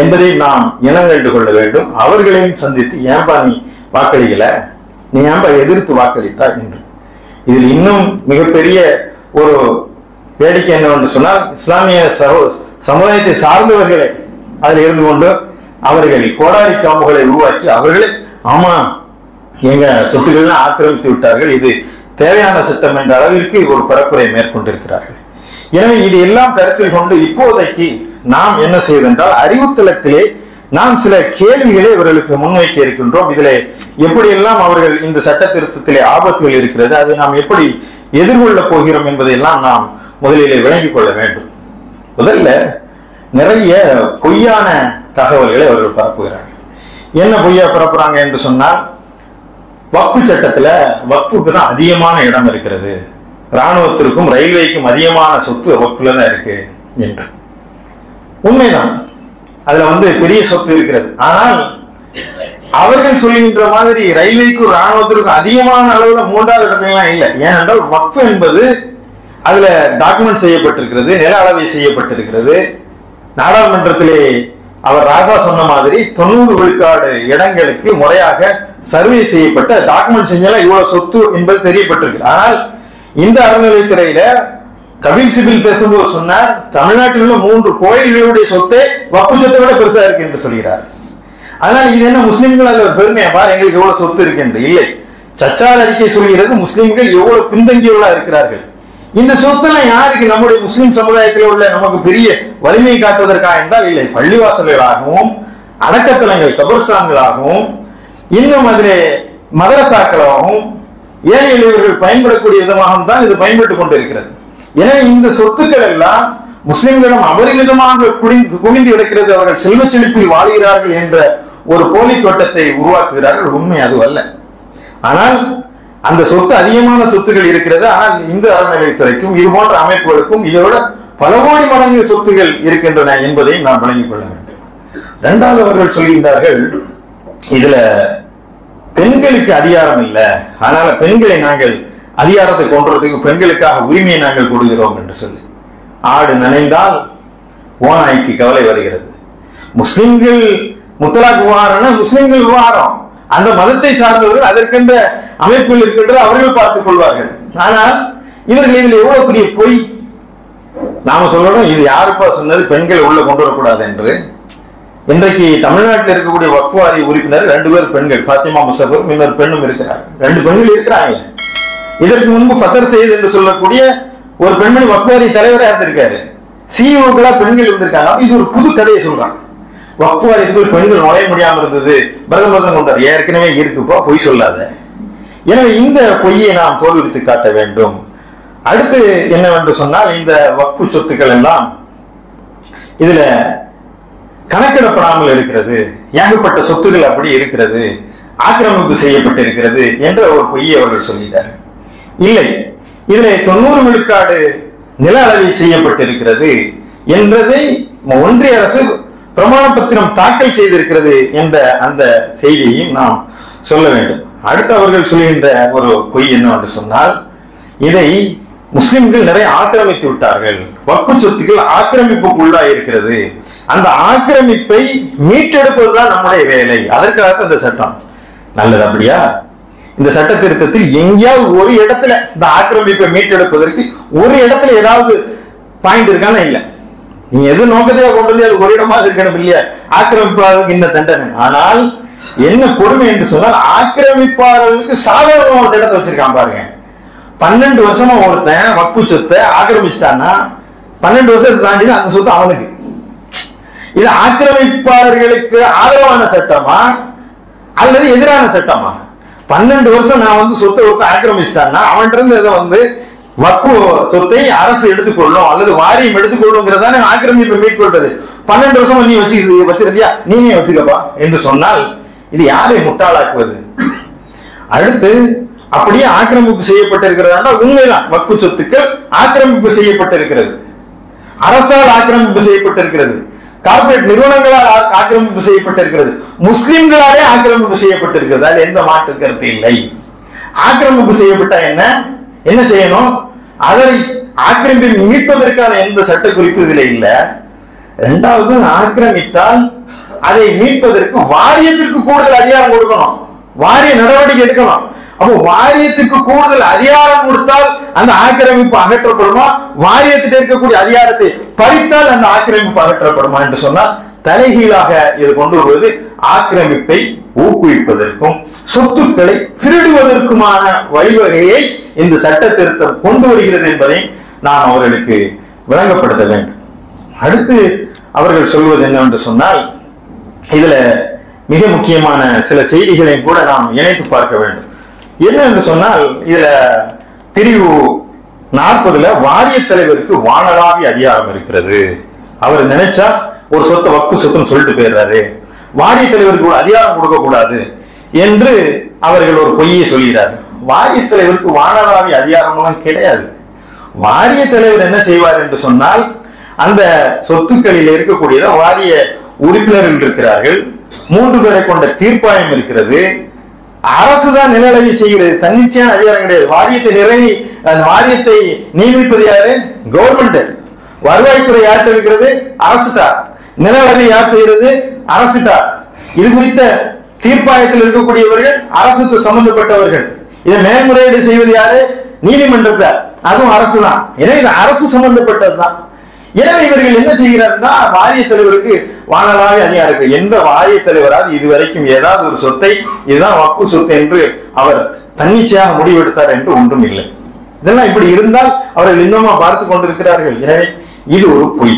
என்பதை நாம் இனங்கண்டு கொள்ள வேண்டும். அவர்களையும் சந்தித்து ஏன்பா நீ வாக்களிக்கல, நீ ஏன்பா எதிர்த்து வாக்களித்தா என்று. இதில் இன்னும் மிகப்பெரிய ஒரு வேடிக்கை என்னவென்று சொன்னால், இஸ்லாமிய சமுதாயத்தை சார்ந்தவர்களை அதில் இருந்து கொண்டு அவர்கள் கோடாரி காம்புகளை உருவாக்கி அவர்களே ஆமா எங்க சொத்துக்கள்லாம் ஆக்கிரமித்து விட்டார்கள், இது தேவையான சட்டம் என்ற அளவிற்கு ஒரு பரப்புரை மேற்கொண்டிருக்கிறார்கள். எனவே இது எல்லாம் கருத்தில் கொண்டு இப்போதைக்கு நாம் என்ன செய்வதென்றால், அறிவுத்தளத்திலே நாம் சில கேள்விகளை இவர்களுக்கு முன்வைக்க இருக்கின்றோம். இதிலே எப்படியெல்லாம் அவர்கள் இந்த சட்ட திருத்தத்திலே ஆபத்துகள் இருக்கிறது, அதை நாம் எப்படி எதிர்கொள்ளப் போகிறோம் என்பதையெல்லாம் நாம் முதலிலே விளங்கிக் கொள்ள வேண்டும். முதல்ல நிறைய பொய்யான தகவல்களை அவர்கள் பரப்புகிறார்கள். என்ன பொய்யா பரப்புறாங்க என்று சொன்னால், வக்ஃபு சட்டத்துல வக்ஃபுக்கு தான் அதிகமான இடம் இருக்கிறது, இராணுவத்திற்கும் ரயில்வேக்கும் அதிகமான சொத்து வக்ஃபுல தான் இருக்கு என்று. உண்மைதான், அதுல பெரிய சொத்து இருக்கிறது. ஆனால் அவர்கள் சொல்லுகின்ற மாதிரி ரயில்வேக்கும் இராணுவத்திற்கும் அதிகமான அளவுல மூன்றாவது இடத்துலாம் இல்லை. ஏனென்றால் வக்ஃபு என்பது அதுல டாக்குமெண்ட் செய்யப்பட்டிருக்கிறது, நில அளவை செய்யப்பட்டிருக்கிறது. நாடாளுமன்றத்திலே அவர் ராசா சொன்ன மாதிரி 90 விழுக்காடு இடங்களுக்கு முறையாக சர்வே செய்யப்பட்ட டாக்குமெண்ட் செஞ்சாலும் இவ்வளவு சொத்து என்பது தெரியப்பட்டிருக்கு. ஆனால் இந்த அறநிலையத்துறையில கபில் சிபில் பேசும்போது சொன்னார், தமிழ்நாட்டில் உள்ள 3 கோயில்களுடைய சொத்தை வக்ஃபு சொத்தை விட பெருசா இருக்கு என்று சொல்கிறார். அதனால இது என்ன முஸ்லிம்கள் அதுல பெருமையா பார் எங்களுக்கு எவ்வளவு சொத்து இருக்கு என்று இல்லை. சச்சார் அறிக்கை சொல்கிறது முஸ்லிம்கள் எவ்வளவு பின்தங்கியவர்களா இருக்கிறார்கள். இந்த சொத்தெல்லாம் யாருக்கு, நம்முடைய முஸ்லிம் சமுதாயத்தில் உள்ள நமக்கு பெரிய வலிமை காட்டுவதற்காக என்றால் இல்லை, பள்ளிவாசல்களாகவும் அடக்கத்தலங்கள் கபர்ஸ்தான்களாகவும் இன்னும் அதிலே மதரசாக்களாகவும் ஏழை எளியவர்கள் பயன்படக்கூடிய விதமாக தான் இது பயன்பட்டுக் கொண்டிருக்கிறது. எனவே இந்த சொத்துக்கள் எல்லாம் முஸ்லிம்களிடம் அபரிமிதமாக குவிந்து கிடக்கிறது, அவர்கள் செல்வ செழிப்பில் வாழ்கிறார்கள் என்ற ஒரு போலி தோட்டத்தை உருவாக்குகிறார்கள். உண்மை அது அல்ல. ஆனால் அந்த சொத்து அதிகமான சொத்துக்கள் இருக்கிறது. ஆனால் இந்து அறநிலையத்துறைக்கும் இது போன்ற அமைப்புகளுக்கும் இதோட பல கோடி மடங்கு சொத்துகள் இருக்கின்றன என்பதை நாம் விளங்கிக் கொள்ள வேண்டும். இரண்டாவது அவர்கள் சொல்கின்றார்கள், இதுல பெண்களுக்கு அதிகாரம் இல்லை, அதனால பெண்களை நாங்கள் அதிகாரத்தை கொண்டுறதுக்கு பெண்களுக்காக உரிமையை நாங்கள் கொடுக்கிறோம் என்று சொல்லி. ஆடு நனைந்தால் ஓநாய்க்கு கவலை வருகிறது. முஸ்லிம்கள் முத்தலாக் விவகாரம் முஸ்லிம்கள் விவகாரம், அந்த மதத்தை சார்ந்தவர்கள் அதற்கென்ற அமைப்பில் இருக்கின்ற அவர்கள் பார்த்துக் கொள்வார்கள். ஆனால் இவர்கள் இதில் எவ்வளவு பெரிய பொய். நாம சொல்லணும், இது யாருப்பா சொன்னது பெண்களை உள்ள கொண்டு வரக்கூடாது என்று. இன்றைக்கு தமிழ்நாட்டில் இருக்கக்கூடிய வக்ஃப் வாரிய உறுப்பினர் 2 பேர் பெண்கள், பாத்திமா முசஃபர் இன்னொரு பெண்ணும் இருக்கிறார். 2 பெண்கள் இருக்கிறாங்க. இதற்கு முன்பு ஃபதர் செய்து என்று சொல்லக்கூடிய ஒரு பெண்மணி வக்ஃப் வாரிய தலைவராக இருந்திருக்காரு. சிஇஓக்களா பெண்கள் இருந்திருக்காங்க. இது ஒரு புது கதையை சொல்றாங்க. வக்ஃப் வாரியத்துக்குள் பெண்கள் நுழைய முடியாமல் இருந்தது, பிரதமர் கொண்டார். ஏற்கனவே இருக்குப்பா, பொய் சொல்லாத. எனவே இந்த பொய்யை நாம் தோல்வித்து காட்ட வேண்டும். அடுத்து என்னவென்று சொன்னால், இந்த வக்ஃபு சொத்துக்கள் எல்லாம் இதுல கணக்கிடப்படாமல் இருக்கிறது, ஏகப்பட்ட சொத்துக்கள் அப்படி இருக்கிறது, ஆக்கிரமிப்பு செய்யப்பட்டிருக்கிறது என்ற ஒரு பொய்யை அவர்கள் சொல்லிட்டார்கள். இல்லை, இதுல 90 விழுக்காடு நில அளவை செய்யப்பட்டிருக்கிறது என்றதை ஒன்றிய அரசு பிரமாண பத்திரம் தாக்கல் செய்திருக்கிறது என்ற அந்த செய்தியையும் நாம் சொல்ல வேண்டும். அடுத்து அவர்கள் சொல்கின்ற ஒரு பொய் என்னவென்று சொன்னால், இதை முஸ்லிம்கள் நிறைய ஆக்கிரமித்து விட்டார்கள், வக்ஃபு சொத்துக்கள் ஆக்கிரமிப்புக்குள்ளா இருக்கிறது, அந்த ஆக்கிரமிப்பை மீட்டெடுப்பதுதான் நம்முடைய வேலை, அதற்காக இந்த சட்டம். நல்லது. அப்படியா? இந்த சட்ட திருத்தத்தில் எங்கேயாவது ஒரு இடத்துல இந்த ஆக்கிரமிப்பை மீட்டெடுப்பதற்கு ஒரு இடத்துல ஏதாவது பாயிண்ட் இருக்கான? இல்ல. நீ எது நோக்கத்தையா கொண்டு வந்து அது ஒரு இடமா இருக்கணும் இல்லையா? ஆக்கிரமிப்பாளருக்கு இந்த தண்டனை. ஆனால் என்ன கொடுமை என்று சொன்னால், ஆக்கிரமிப்பாளர்களுக்கு சாதாரண சட்டத்தை வச்சிருக்கான் பாருங்க. 12 வருஷமா ஒருத்தன் வக்ஃபு சொத்தை ஆக்கிரமிச்சிட்டான்னா 12 வருஷத்தை தாண்டி அந்த சொத்து அவனுக்கு. இது ஆக்கிரமிப்பாளர்களுக்கு ஆதரவான சட்டமா அல்லது எதிரான சட்டமா? 12 வருஷம் நான் சொத்தை ஒருத்த ஆக்கிரமிச்சிட்டான்னா அவன் இருந்து வக்ஃபு சொத்தை அரசு எடுத்துக்கொள்ளும் அல்லது வாரியம் எடுத்துக்கொள்ளுங்கிறதான ஆக்கிரமிப்பை மீட்கொள்றது. 12 வருஷம் நீ வச்சிருந்தியா, நீங்க வச்சுக்கப்பா என்று சொன்னால் இது யாரை முட்டாளாக்குவது? அடுத்து அப்படியே ஆக்கிரமிப்பு செய்யப்பட்டிருக்கிறதா? உண்மைதான், வக்ஃபு சொத்துக்கள் ஆக்கிரமிப்பு செய்யப்பட்டிருக்கிறது, அரசால் ஆக்கிரமிப்பு செய்யப்பட்டிருக்கிறது, கார்பரேட் நிறுவனங்களால் ஆக்கிரமிப்பு செய்யப்பட்டிருக்கிறது, முஸ்லிம்களாலே ஆக்கிரமிப்பு செய்யப்பட்டிருக்கிறது. அதில் எந்த மாற்று கருத்து இல்லை. ஆக்கிரமிப்பு செய்யப்பட்ட என்ன செய்யணும்? அதை ஆக்கிரமிப்பை மீட்பதற்கான எந்த சட்ட குறிப்பு இதுல இல்ல. இரண்டாவது, ஆக்கிரமித்தால் அதை மீட்பதற்கு வாரியத்திற்கு கூடுதல் அதிகாரம் கொடுக்கணும், வாரிய நடவடிக்கை எடுக்கணும். அப்போ வாரியத்துக்கு கூடுதல் அதிகாரம் கொடுத்தால் அந்த ஆக்கிரமிப்பு அகற்றப்படுமா, வாரியத்திற்கு இருக்கக்கூடிய அதிகாரத்தை பறித்தால் அந்த ஆக்கிரமிப்பு அகற்றப்படுமா என்று சொன்னால் தலைகீழாக இது கொண்டு வருவது ஆக்கிரமிப்பை ஊக்குவிப்பதற்கும் சொத்துக்களை திருடுவதற்குமான வழிவகையை இந்த சட்ட திருத்தம் கொண்டு வருகிறது என்பதை நாம் அவர்களுக்கு விளங்கப்படுத்த வேண்டும். அடுத்து அவர்கள் சொல்வது என்னவென்று சொன்னால், இதுல மிக முக்கியமான சில செய்திகளையும் கூட நாம் இணைத்து பார்க்க வேண்டும். என்ன என்று சொன்னால், இதுல பிரிவு 40 வாரிய தலைவருக்கு வானளாவிய அதிகாரம் இருக்கிறது. அவர் நினைச்சா ஒரு சொத்தை வக்கு சொத்துன்னு சொல்லிட்டு போயிடுறாரு, வாரிய தலைவருக்கு அதிகாரம் கொடுக்க கூடாது என்று அவர்கள் ஒரு பொய்யை சொல்கிறார். வாரிய தலைவருக்கு வானளாவிய அதிகாரம் கிடையாது. வாரிய தலைவர் என்ன செய்வார் என்று சொன்னால், அந்த சொத்துக்களில் இருக்கக்கூடியத வாரிய உறுப்பினர்கள் இருக்கிறார்கள், 3 பேரை கொண்ட தீர்ப்பாயம் இருக்கிறது, அரசுதான் நிலநடுக்கம் செய்கிறது, தன்னிச்சையான அதிகாரம் கிடையாது. வாரியத்தை நியமிப்பது யாரு? கவர்மெண்ட். வருவாய்த்துறை யார்கிட்ட இருக்கிறது? அரசுட்டா. நிலநடுக்கம் யார் செய்யறது? அரசுட்டா. இது குறித்த தீர்ப்பாயத்தில் இருக்கக்கூடியவர்கள் அரசுக்கு சம்பந்தப்பட்டவர்கள். இதை மேல்முறையீடு செய்வது யாரு? நீதிமன்றத்தை, அதுவும் அரசு தான். எனவே இது அரசு சம்பந்தப்பட்டதுதான். எனவே இவர்கள் என்ன செய்கிறார்னா, வாரிய தலைவருக்கு வானளாவிய அதிகாரம் இருக்கு. எந்த வாரிய தலைவராது இதுவரைக்கும் ஏதாவது ஒரு சொத்தை இதுதான் வக்கு சொத்து என்று அவர் தன்னிச்சையாக முடிவெடுத்தார் என்று ஒன்றும் இல்லை. இதெல்லாம் இப்படி இருந்தால் அவர்கள் இன்னுமா பார்த்து கொண்டிருக்கிறார்கள். எனவே இது ஒரு பொய்.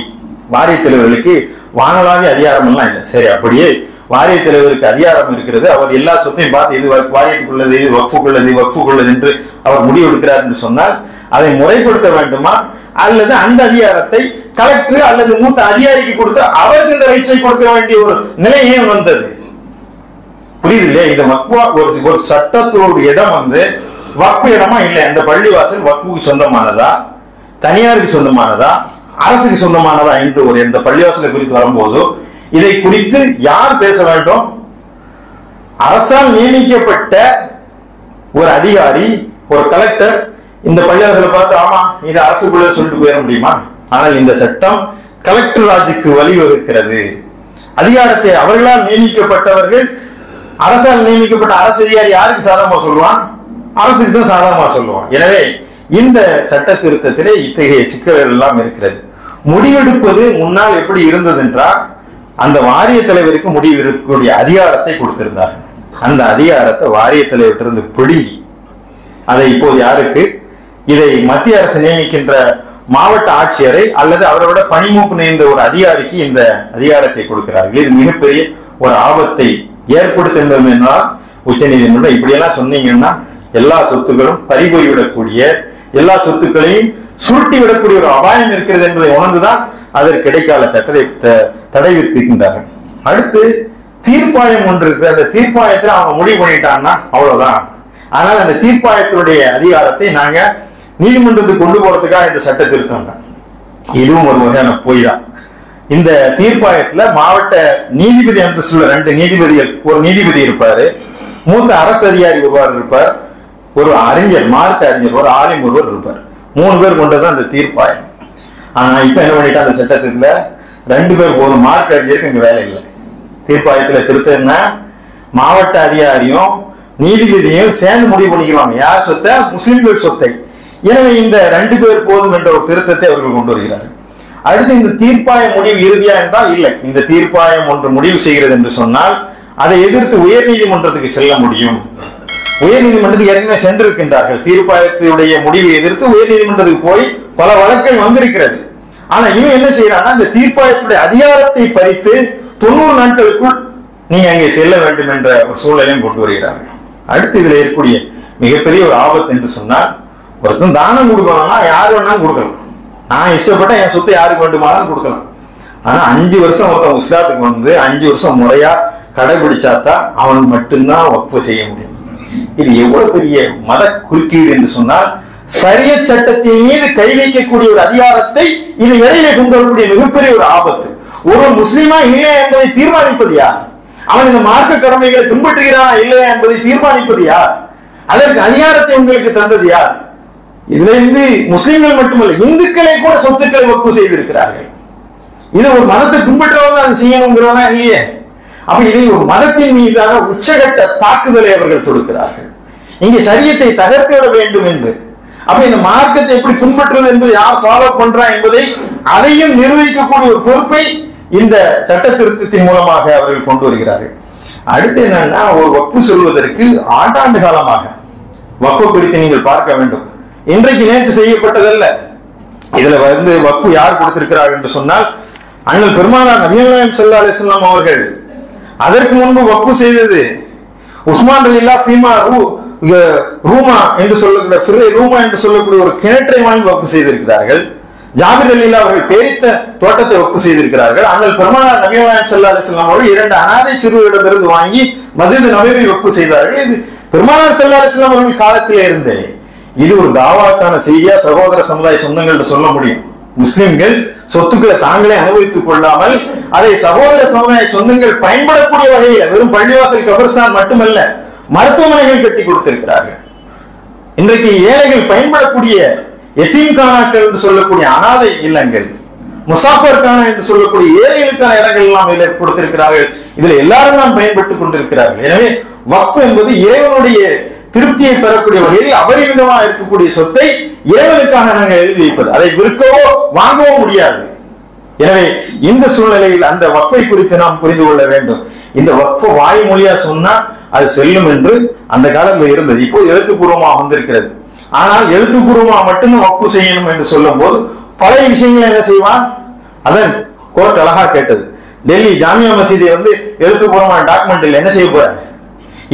வாரிய தலைவர்களுக்கு வானளாவிய அதிகாரம் எல்லாம் இல்லை. சரி, அப்படியே வாரிய தலைவருக்கு அதிகாரம் இருக்கிறது, அவர் எல்லா சொத்தையும் பார்த்து இது வாரியத்துக்குள்ளது, இது வக்ஃபுக்குள்ளது என்று அவர் முடிவெடுக்கிறார் என்று சொன்னால் அதை முறைப்படுத்த வேண்டுமா, அல்லது அந்த அதிகாரத்தை கலெக்டர் அல்லது மூத்த அதிகாரிக்கு கொடுத்து அவருக்கு இந்த ரைட்ஸை கொடுக்க வேண்டிய ஒரு நிலை ஏன் வந்தது? புரியுது இல்லையா? இந்த வக்ஃபா ஒரு சட்டத்தோட இடம் வக்ஃபு இடமா இல்லை. அந்த பள்ளிவாசல் வக்ஃபுக்கு சொந்தமானதா, தனியாருக்கு சொந்தமானதா, அரசுக்கு சொந்தமானதா என்று ஒரு இந்த பள்ளிவாசலை குறித்து வரும்போது இதை குறித்து யார் பேச வேண்டும்? அரசால் நியமிக்கப்பட்ட ஒரு அதிகாரி, ஒரு கலெக்டர் இந்த பள்ளிவாசலை பார்த்து ஆமா இது அரசுக்குள்ள சொல்லிட்டு போயிட முடியுமா? ஆனால் இந்த சட்டம் கலெக்டர் ராஜுக்கு வழிவகுக்கிறது. அதிகாரத்தை அவர்களால் நியமிக்கப்பட்டவர்கள், அரசால் நியமிக்கப்பட்ட அரசு அதிகாரி யாருக்கு சாதகமா சொல்லுவான்? அரசுக்கு தான் சாதகமா சொல்லுவான். எனவே இந்த சட்ட திருத்தத்திலே இத்தகைய சிக்கல்கள் எல்லாம் இருக்கிறது. முடிவெடுப்பது முன்னால் எப்படி இருந்தது என்றால், அந்த வாரிய தலைவருக்கு முடிவு இருக்கக்கூடிய அதிகாரத்தை கொடுத்திருந்தார். அந்த அதிகாரத்தை வாரிய தலைவரிலிருந்து பிடுங்கி அதை இப்போது யாருக்கு? இதை மத்திய அரசு நியமிக்கின்ற மாவட்ட ஆட்சியரை அல்லது அவரோட பணிமூப்பு நேர்ந்த ஒரு அதிகாரிக்கு இந்த அதிகாரத்தை கொடுக்கிறார்கள். இது மிகப்பெரிய ஒரு ஆபத்தை ஏற்படுத்தும் என்றால் உச்ச நீதிமன்றம் இப்படியெல்லாம் சொன்னீங்கன்னா எல்லா சொத்துக்களும் பறிபோய்விடக்கூடிய, எல்லா சொத்துக்களையும் சுருட்டி விடக்கூடிய ஒரு அபாயம் இருக்கிறது என்பதை உணர்ந்துதான் அதற்கு இடைக்கால தடை விதிக்கின்றார்கள். அடுத்து தீர்ப்பாயம் ஒன்று இருக்கு. அந்த தீர்ப்பாயத்தில் அவங்க முடிவு பண்ணிட்டாங்கன்னா அவ்வளவுதான். ஆனால் அந்த தீர்ப்பாயத்தினுடைய அதிகாரத்தை நாங்க நீதிமன்றத்துக்கு கொண்டு போறதுக்காக இந்த சட்ட திருத்தம். இதுவும் ஒரு வகையான பொய் தான். இந்த தீர்ப்பாயத்துல மாவட்ட நீதிபதி அந்தஸ்துள்ள 2 நீதிபதிகள், ஒரு நீதிபதி இருப்பாரு, மூத்த அரசு அதிகாரி ஒருவர் இருப்பார், ஒரு அறிஞர், மார்க்க அறிஞர், ஒரு ஆலிம் ஒருவர் இருப்பார். 3 பேர் கொண்டதான் அந்த தீர்ப்பாயம். ஆனா இப்ப என்ன பண்ணிட்டா அந்த சட்டத்துல 2 பேர் போதும். மார்க்க அறிஞருக்கு இங்க வேலை இல்லை. தீர்ப்பாயத்துல திருத்தம்னா மாவட்ட அதிகாரியும் நீதிபதியும் சேர்ந்து முடிவு பண்ணிக்கிறாங்க யார் சொத்தை? முஸ்லிம்கள் சொத்தை. எனவே இந்த 2 பேர் போதும் என்ற ஒரு திருத்தத்தை அவர்கள் கொண்டு வருகிறார்கள். அடுத்து இந்த தீர்ப்பாய முடிவு இறுதியா என்றால் இல்லை. இந்த தீர்ப்பாயம் ஒன்று முடிவு செய்கிறது என்று சொன்னால் அதை எதிர்த்து உயர் நீதிமன்றத்துக்கு செல்ல முடியும். உயர் நீதிமன்றத்துக்கு ஏற்கனவே சென்றிருக்கின்றார்கள். தீர்ப்பாயத்துடைய முடிவை எதிர்த்து உயர் நீதிமன்றத்துக்கு போய் பல வழக்குகள் வந்திருக்கிறது. ஆனா இவன் என்ன செய்யறான்னா, இந்த தீர்ப்பாயத்துடைய அதிகாரத்தை பறித்து 90 நாட்களுக்குள் நீங்க அங்கே செல்ல வேண்டும் என்ற ஒரு சூழலையும் கொண்டு வருகிறார்கள். அடுத்து இதுல இருக்கக்கூடிய மிகப்பெரிய ஒரு ஆபத்து என்று சொன்னால், ஒருத்தன் தானம் கொடுக்கலாம்னா யாரு வேணாலும் கொடுக்கலாம். நான் இஷ்டப்பட்ட என் சொத்தை யாருக்கு வேண்டுமானாலும் கொடுக்கலாம். ஆனா 5 வருஷம் ஒருத்தன் இஸ்லாத்துக்கு 5 வருஷம் முறையா கடைபிடிச்சாதான் அவனுக்கு மட்டும்தான் வக்ஃபு செய்ய முடியும். இது எவ்வளவு பெரிய மத குறுக்கீடு என்று சொன்னால், ஷரியத் சட்டத்தின் மீது கை வைக்கக்கூடிய ஒரு அதிகாரத்தை இது இடையிலே கொண்டு வரக்கூடிய மிகப்பெரிய ஒரு ஆபத்து. ஒரு முஸ்லிமா இல்லையா என்பதை தீர்மானிப்பது யார்? அவன் இந்த மார்க்க கடமைகளை பின்பற்றுகிறானா இல்லையா என்பதை தீர்மானிப்பது யார்? அதற்கு அதிகாரத்தை உங்களுக்கு தந்தது யார்? இதுல இருந்து முஸ்லிம்கள் மட்டுமல்ல, இந்துக்களை கூட சொத்துக்களை வக்ஃப் செய்திருக்கிறார்கள். இது ஒரு மதத்தை பின்பற்றவங்க அதை செய்யணுங்கிறதா இல்லையே. அப்ப இதை ஒரு மதத்தின் மீதான உச்சகட்ட தாக்குதலை அவர்கள் தொடுக்கிறார்கள். இங்கே சரியத்தை தகர்க்க விட வேண்டும் என்று. அப்ப இந்த மார்க்கத்தை எப்படி பின்பற்றுவது என்பதை யார் ஃபாலோ பண்றா என்பதை அதையும் நிர்வகிக்கக்கூடிய ஒரு பொறுப்பை இந்த சட்ட திருத்தத்தின் மூலமாக அவர்கள் கொண்டு வருகிறார்கள். அடுத்து என்னன்னா, ஒரு வக்ஃப் சொல்வதற்கு ஆண்டாண்டு காலமாக வக்ஃப் குறித்து நீங்கள் பார்க்க வேண்டும். இன்றைக்கு நேற்று செய்யப்பட்டதல்ல. இதுல வந்து வக்ஃப் யார் கொடுத்திருக்கிறார் என்று சொன்னால், அண்ணல் பெருமானார் நபிகள் நாயகம் ஸல்லல்லாஹு அலைஹி வஸல்லம் அவர்கள். அதற்கு முன்பு வக்ஃப் செய்தது உஸ்மான் ரலியல்லாஹு ஃபீமா ரூமா என்று சொல்லக்கூடிய ரூமா என்று சொல்லக்கூடிய ஒரு கிணற்றை வாங்கி வக்ஃப் செய்திருக்கிறார்கள். ஜாபிர் ரலியல்லாஹு அவர்கள் பேரித்த தோட்டத்தை வக்ஃப் செய்திருக்கிறார்கள். அண்ணல் பெருமானார் நபிகள் நாயகம் ஸல்லல்லாஹு அலைஹி வஸல்லம் அவர்கள் 2 அனாதை சிறுவரிடமிருந்து வாங்கி மஸ்ஜித் நபவி வக்ஃப் செய்தார்கள். இது பெருமானார் ஸல்லல்லாஹு அலைஹி வஸல்லம் அவர்கள் காலத்திலே இருந்தே. இது ஒரு தாவாக்கான செய்தியா சகோதர சமுதாய சொந்தங்கள்ட்ட சொல்ல முடியும்? முஸ்லிம்கள் சொத்துக்களை தாங்களே அனுபவித்துக் கொள்ளாமல் அதை சகோதர சமுதாய சொந்தங்கள் பயன்படக்கூடிய வகையில் வெறும் பள்ளிவாசல் கபர்ஸ்தான் மட்டுமல்ல, மருத்துவமனைகள் கட்டி கொடுத்திருக்கிறார்கள். இன்றைக்கு ஏழைகள் பயன்படக்கூடிய எத்தீம் கானாக்கள் என்று சொல்லக்கூடிய அனாதை இல்லங்கள், முசாஃபர் கானா என்று சொல்லக்கூடிய ஏழைகளுக்கான இடங்கள் எல்லாம் கொடுத்திருக்கிறார்கள். இதுல எல்லாரும் தான் பயன்பட்டுக் கொண்டிருக்கிறார்கள். எனவே வக்ஃப் என்பது இறைவனுடைய திருப்தியை பெறக்கூடிய வகையில் அபரிமிதமாக இருக்கக்கூடிய சொத்தை இறைவனுக்காக நாங்கள் எழுதி வைப்பது. அதை விற்கவோ வாங்கவோ முடியாது. எனவே இந்த சூழ்நிலையில் அந்த வக்ஃபை குறித்து நாம் புரிந்து கொள்ள வேண்டும். இந்த வக்ஃப் வாய்மொழியா சொன்னா அது செல்லும் என்று அந்த காலத்தில் இருந்தது. இப்போ எழுத்துப்பூர்வமாக வந்திருக்கிறது. ஆனால் எழுத்துப்பூர்வமாக மட்டும்தான் வக்ஃப் செய்யணும் என்று சொல்லும் போது பழைய விஷயங்களை என்ன செய்வான்? அதன் கோர்ட் அழகா கேட்டது. டெல்லி ஜாமியா மசீதியை வந்து எழுத்துப்பூர்வமான டாக்குமெண்ட் என்ன செய்ய போற?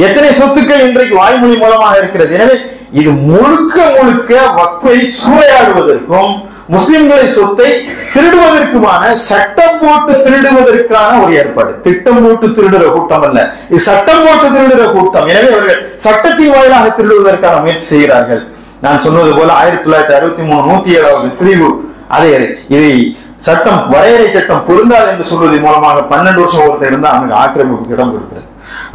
எத்தனை சொத்துக்கள் இன்றைக்கு வாய்மொழி மூலமாக இருக்கிறது. எனவே இது முழுக்க முழுக்க வக்ஃபை சூறையாடுவதற்கும் முஸ்லிம்களை சொத்தை திருடுவதற்குமான சட்டம் போட்டு திருடுவதற்கான ஒரு ஏற்பாடு. திட்டம் போட்டு திருடுற கூட்டம் அல்ல, இது சட்டம் போட்டு திருடுற கூட்டம். எனவே அவர்கள் சட்டத்தின் வாயிலாக திருடுவதற்கான முயற்சி செய்கிறார்கள். நான் சொன்னது போல 1963 107வது பிரிவு இதை சட்டம் வரையறை சட்டம் பொருந்தாது என்று சொல்வதன் மூலமாக 12 வருஷம் ஒருத்தர் இருந்தால் அவனுக்கு ஆக்கிரமிப்புக்கு இடம் கொடுக்கிறது.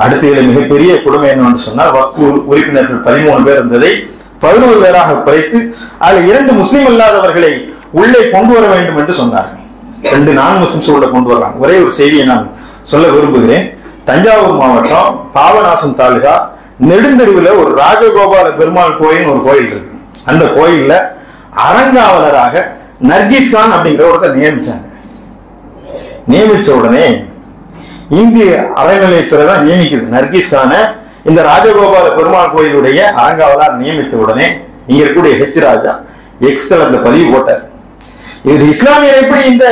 அடுத்து இதில் மிகப்பெரிய கொடுமை என்னன்னு சொன்னால், வக்ஃப் உறுப்பினர்கள் 13 பேர் இருந்ததை 11 பேராக குறைத்து அதில் 2 முஸ்லிம் அல்லாதவர்களை உள்ளே கொண்டு வர வேண்டும் என்று சொன்னார்கள். 2 நான் முஸ்லிம்ஸ் உள்ள கொண்டு வர்றாங்க. ஒரே ஒரு செய்தியை நான் சொல்ல விரும்புகிறேன். தஞ்சாவூர் மாவட்டம் பாபநாசம் தாலுகா நெடுந்தெருவில் ஒரு ராஜகோபால பெருமாள் கோயில் ஒரு கோயில் இருக்கு. அந்த கோயில்ல அறங்காவலராக நர்கீஸ் கான் அப்படிங்கிற ஒருத்தர் நியமிச்சாங்க. நியமிச்ச உடனே இந்திய அறநிலையத்துறை தான் நியமிக்குது நர்கீஸ் கான. இந்த ராஜகோபால பெருமாள் கோயிலுடைய அறங்காவலர் நியமித்த உடனே இங்க இருக்கக்கூடிய ஹெச் ராஜா எக்ஸ்ல அந்த பதிவு போட்டார். இது இஸ்லாமியர் எப்படி இந்த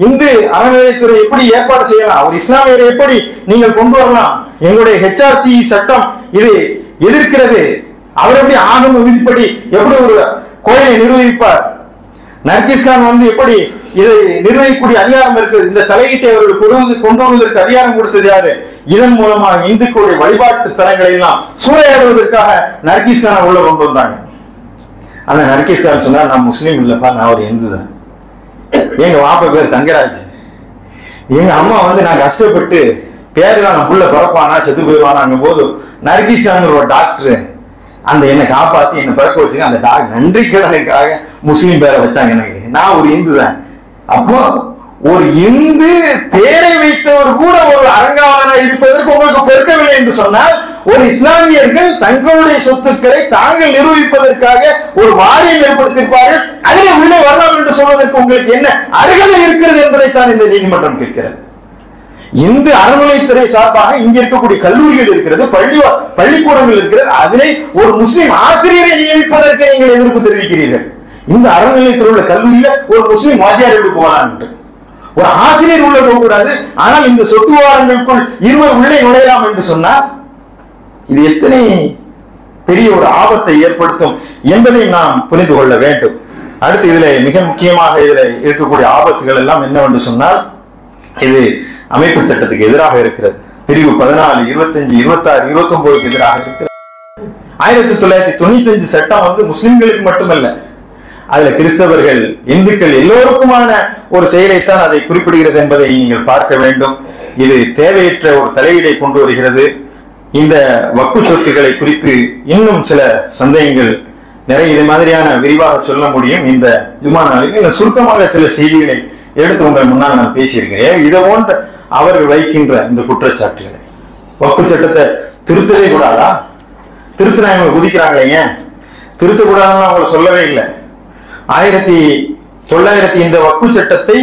இந்து அறநிலையத்துறை எப்படி ஏற்பாடு செய்யலாம், அவர் இஸ்லாமியரை எப்படி நீங்கள் கொண்டு வரலாம், எங்களுடைய HRC சட்டம் இது எதிர்க்கிறது, அவர் எப்படி ஆகம விதிப்படி எப்படி ஒரு கோயிலை நிர்வகிப்பார், நர்கீஸ் கான் வந்து எப்படி இதை நிர்வகிக்கக்கூடிய அதிகாரம் இருக்கிறது, இந்த தலையீட்டை அவர்கள் கொண்டு வருவதற்கு அதிகாரம் கொடுத்தது யாரு? இதன் மூலமாக இந்துக்களுடைய வழிபாட்டு தலங்களை எல்லாம் சூறையாடுவதற்காக நர்கீஸ் கானை உள்ள கொண்டு வந்தாங்க. அந்த நர்கீஸ் கான் சொன்னா, நான் முஸ்லீம் இல்லப்பா, நான் ஒரு இந்து தான். எங்க வாப்பா பேர் தங்கராஜ், எங்க அம்மா வந்து நான் கஷ்டப்பட்டு பேரெல்லாம் நான் புள்ள பிறப்பானா செத்து போயிடுவானாங்க போது நர்கீஸ் கான் ஒரு டாக்டர் அந்த என்னை காப்பாத்தி என்னை பிறக்க வச்சுக்க, அந்த டாக்டர் நன்றி கடனுக்காக முஸ்லீம் பேரை வச்சாங்க. எனக்கு நான் ஒரு இந்து தான். அப்போ ஒரு இந்து பேரை வைத்தவர் கூட ஒரு அறங்காவலராக இருப்பதற்கு உங்களுக்கு பொறுக்கவில்லை என்று சொன்னால், ஒரு இஸ்லாமியர்கள் தங்களுடைய சொத்துக்களை தாங்கள் நிரூபிப்பதற்காக ஒரு வாரியம் ஏற்படுத்தியிருப்பார்கள், அதிலே உள்ளே வரலாம் என்று சொல்வதற்கு உங்களுக்கு என்ன அருகதை இருக்கிறது என்பதைத்தான் இந்த நீதிமன்றம் கேட்கிறது. இந்து அறநிலைத்துறை சார்பாக இங்க இருக்கக்கூடிய கல்லூரிகள் இருக்கிறது, பள்ளிக்கூடங்கள் இருக்கிறது, அதிலே ஒரு முஸ்லிம் ஆசிரியரை நியமிப்பதற்கு நீங்கள் எதிர்ப்பு தெரிவிக்கிறீர்கள். இந்த அறநிலையத்தில் உள்ள கல்லூரியில ஒரு முஸ்லிம் வாத்தியார் போகலாம் என்று ஒரு ஆசிரியர் உள்ள போகக்கூடாது, ஆனால் இந்த சொத்து வாரங்களுக்குள் இருவர் உள்ளே நுழையலாம் என்று சொன்னார், இது எத்தனை பெரிய ஒரு ஆபத்தை ஏற்படுத்தும் என்பதை நாம் புரிந்து கொள்ள வேண்டும். அடுத்து இதுல மிக முக்கியமாக இதுல இருக்கக்கூடிய ஆபத்துகள் எல்லாம் என்னவென்று சொன்னால், இது அமைப்பு சட்டத்துக்கு எதிராக இருக்கிறது. பிரிவு 14, 25, 26, 29 எதிராக இருக்கிறது. 1995 சட்டம் வந்து முஸ்லிம்களுக்கு மட்டுமல்ல, அதுல கிறிஸ்தவர்கள் இந்துக்கள் எல்லோருக்குமான ஒரு செயலைத்தான் அதை குறிப்பிடுகிறது என்பதை நீங்கள் பார்க்க வேண்டும். இது தேவையற்ற ஒரு தலையீடை கொண்டு வருகிறது. இந்த வக்ஃபு சொத்துக்களை குறித்து இன்னும் சில சந்தேகங்கள் நிறைய இது மாதிரியான விரிவாக சொல்ல முடியும். இந்த ஜுமா நாளில் சுருக்கமாக சில செய்திகளை எடுத்து உங்கள் முன்னால் நான் பேசியிருக்கிறேன். இதை போன்ற அவர்கள் வைக்கின்ற இந்த குற்றச்சாட்டுகளை, வக்ஃபு சட்டத்தை திருத்தவே கூடாதா? திருத்தினா இவங்க குதிக்கிறாங்களே, திருத்தக்கூடாதுன்னு அவங்களை சொல்லவே இல்லை. 1900 இந்த வக்ஃபு சட்டத்தை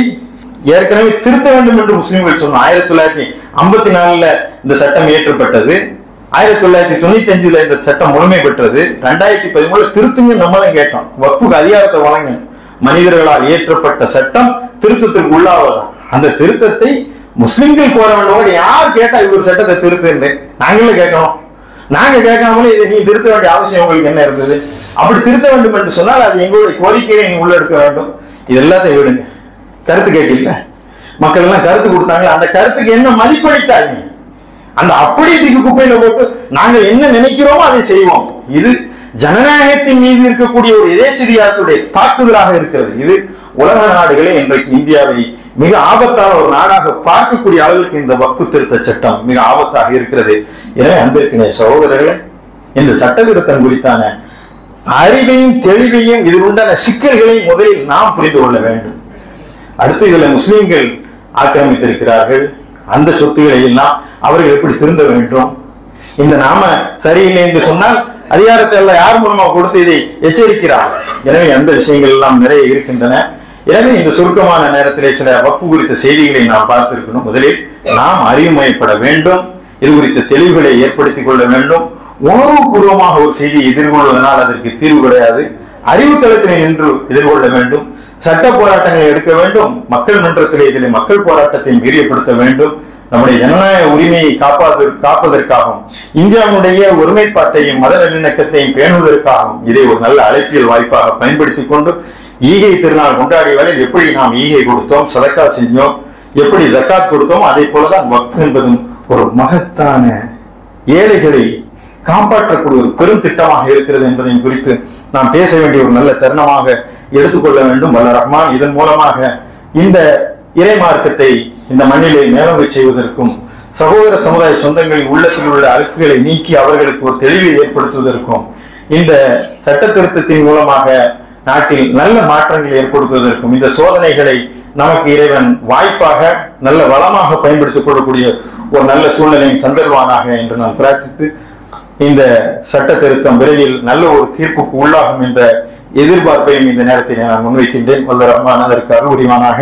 ஏற்கனவே திருத்த வேண்டும் என்று முஸ்லிம்கள் சொன்னோம். 1954 இந்த சட்டம் இயற்றப்பட்டது. 1995 இந்த சட்டம் முழுமை பெற்றது. 2013 திருத்துங்க நம்மளும் கேட்டோம். வக்ஃபுக்கு அதிகாரத்தை வழங்க மனிதர்களால் இயற்றப்பட்ட சட்டம் திருத்தத்திற்கு உள்ளாவதான். அந்த திருத்தத்தை முஸ்லிம்கள் கோர வேண்டும். யார் கேட்டா இவர் சட்டத்தை திருத்து? நாங்களே கேட்கணும். நாங்க கேட்காமலே இதை நீ திருத்த வேண்டிய அவசியம் உங்களுக்கு என்ன இருந்தது? அப்படி திருத்த வேண்டும் என்று சொன்னால் அது எங்களுடைய கோரிக்கையை நீங்க உள்ளெடுக்க வேண்டும். இது எல்லாத்தையும் விடுங்க. கருத்து கேட்டில்ல, மக்கள் எல்லாம் கருத்து கொடுத்தாங்க. அந்த கருத்துக்கு என்ன மதிப்பளித்தாங்க? அந்த அப்படியே தூக்கி குப்பையில போட்டு நாங்கள் என்ன நினைக்கிறோமோ அதை செய்வோம். இது ஜனநாயகத்தின் மீது இருக்கக்கூடிய ஒரு எதேச்சதிகாரத்துடைய தாக்குதலாக இருக்கிறது. இது உலக நாடுகளே இன்றைக்கு இந்தியாவை மிக ஆபத்தான ஒரு நாடாக பார்க்கக்கூடிய அளவுக்கு இந்த வக்ஃபு திருத்த சட்டம் மிக ஆபத்தாக இருக்கிறது. எனவே அன்பிற்கின சகோதரர்களே, இந்த சட்ட திருத்தம் குறித்தான அறிவையும் தெளிவையும் இதில் உண்டான சிக்கல்களையும் முதலில் நாம் புரிந்து கொள்ள வேண்டும். அடுத்து இதுல முஸ்லிம்கள் ஆக்கிரமித்திருக்கிறார்கள். அந்த சொத்துக்களை எல்லாம் அவர்கள் எப்படி திருந்த வேண்டும்? இந்த நாம சரியில்லை என்று சொன்னால் அதிகாரத்தை எல்லாம் யார் மூலமா கொடுத்து இதை எச்சரிக்கிறார். எனவே அந்த விஷயங்கள் எல்லாம் நிறைய இருக்கின்றன. எனவே இந்த சுருக்கமான நேரத்திலே சில வக்ஃபு குறித்த செய்திகளை நாம் பார்த்திருக்கணும். முதலில் நாம் அறிவுமயப்பட வேண்டும். இது குறித்த தெளிவுகளை ஏற்படுத்திக் கொள்ள வேண்டும். உணர்வுபூர்வமாக ஒரு செய்தியை எதிர்கொள்வதனால் அதற்கு தீர்வு கிடையாது. அறிவு தளத்திலே நின்று எதிர்கொள்ள வேண்டும். சட்ட போராட்டங்களை எடுக்க வேண்டும். மக்கள் மன்றத்திலே இதில் மக்கள் போராட்டத்தை வீரியப்படுத்த வேண்டும். நம்முடைய ஜனநாயக உரிமையை காப்பதற்காகவும் இந்தியாவுடைய ஒருமைப்பாட்டையும் மத நல்லிணக்கத்தையும் பேணுவதற்காகவும் இதை ஒரு நல்ல அழைப்பியல் வாய்ப்பாக பயன்படுத்திக் கொண்டு ஈகை திருநாள் கொண்டாடிய வேளையில் எப்படி நாம் ஈகை கொடுத்தோம், சதக்கா செஞ்சோம், எப்படி ஜக்காத் கொடுத்தோம், அதே போலதான் வக்ஃப் என்பதும் ஒரு மகத்தான ஏழைகளை காப்பாற்றக்கூடிய ஒரு பெரும் திட்டமாக இருக்கிறது என்பதையும் குறித்து நாம் பேச வேண்டிய ஒரு நல்ல தருணமாக எடுத்துக்கொள்ள வேண்டும். வல்ல ரஹ்மான் இதன் மூலமாக இந்த இறை மார்க்கத்தை இந்த மண்ணிலே மேலோங்க செய்வதற்கும் சகோதர சமுதாய சொந்தங்களின் உள்ளத்தில் உள்ள அழுக்குகளை நீக்கி அவர்களுக்கு ஒரு தெளிவை ஏற்படுத்துவதற்கும் இந்த சட்ட திருத்தத்தின் மூலமாக நாட்டில் நல்ல மாற்றங்களை ஏற்படுத்துவதற்கும் இந்த சோதனைகளை நமக்கு இறைவன் வாய்ப்பாக நல்ல வளமாக பயன்படுத்திக் கொள்ளக்கூடிய ஒரு நல்ல சூழ்நிலையும் தந்தருவானாக என்று நான் பிரார்த்தித்து இந்த சட்ட திருத்தம் விரைவில் நல்ல ஒரு தீர்ப்புக்கு உள்ளாகும் என்ற எதிர்பார்ப்பையும் இந்த நேரத்தில் நான் முன்வைக்கின்றேன். வல்ல ரஹ்மான் அதற்கு அருள் புரிவானாக.